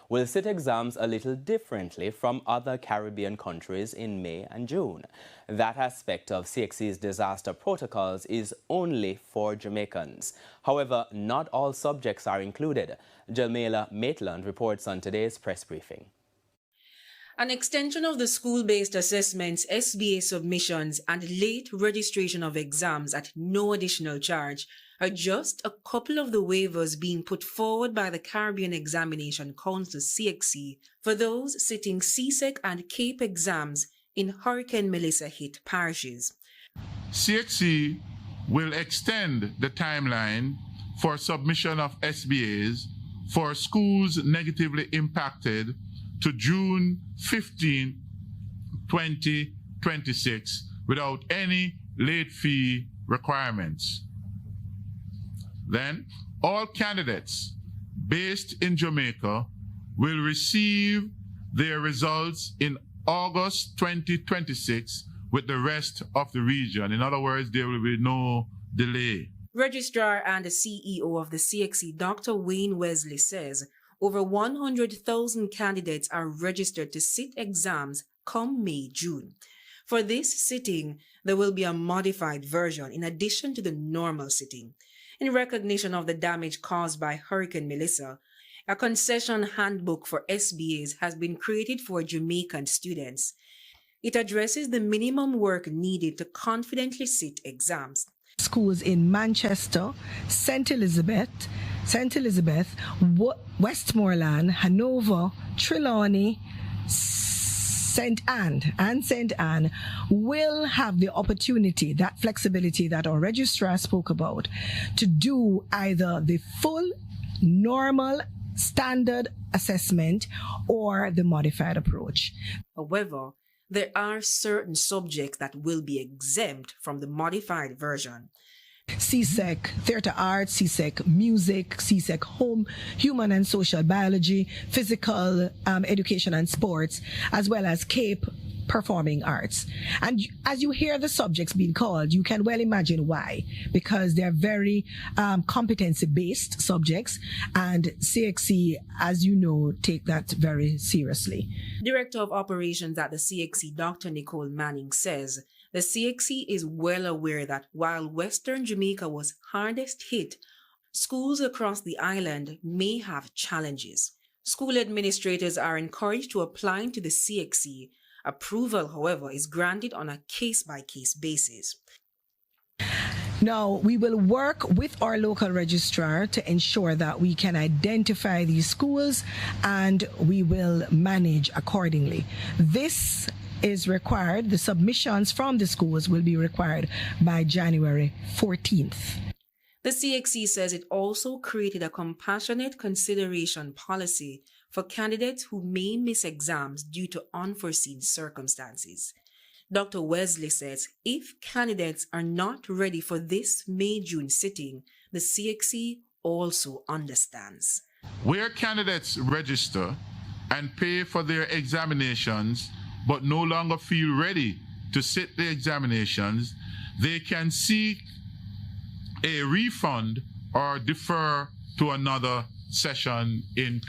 will sit exams a little differently from other Caribbean countries in May and June. That aspect of CXC's disaster protocols is only for Jamaicans. However, not all subjects are included. Jamila Maitland reports on today's press briefing. An extension of the school-based assessments, SBA submissions, and late registration of exams at no additional charge are just a couple of the waivers being put forward by the Caribbean Examination Council, CXC, for those sitting CSEC and CAPE exams in Hurricane Melissa-hit parishes. CXC will extend the timeline for submission of SBAs for schools negatively impacted to June 15, 2026 without any late fee requirements. Then, all candidates based in Jamaica will receive their results in August 2026 with the rest of the region. In other words, there will be no delay. Registrar and the CEO of the CXC, Dr. Wayne Wesley, says over 100,000 candidates are registered to sit exams come May-June. For this sitting, there will be a modified version in addition to the normal sitting. In recognition of the damage caused by Hurricane Melissa, a concession handbook for SBAs has been created for Jamaican students. It addresses the minimum work needed to confidently sit exams. Schools in Manchester, St. Elizabeth, Westmoreland, Hanover, Trelawney, St. Anne will have the opportunity, that flexibility that our registrar spoke about, to do either the full normal standard assessment or the modified approach. However, there are certain subjects that will be exempt from the modified version. CSEC, theatre arts, CSEC music, CSEC home, human and social biology, physical education and sports, as well as CAPE performing arts. And as you hear the subjects being called, you can well imagine why, because they're very competency-based subjects, and CXC, as you know, take that very seriously. Director of Operations at the CXC, Dr. Nicole Manning, says the CXC is well aware that while Western Jamaica was hardest hit, schools across the island may have challenges. School administrators are encouraged to apply to the CXC. Approval, however, is granted on a case-by-case basis. Now, we will work with our local registrar to ensure that we can identify these schools and we will manage accordingly. This is required, the submissions from the schools will be required by January 14th. The CXC says it also created a compassionate consideration policy for candidates who may miss exams due to unforeseen circumstances. Dr. Wesley says if candidates are not ready for this May-June sitting, the CXC also understands. Where candidates register and pay for their examinations but no longer feel ready to sit the examinations, they can seek a refund or defer to another session in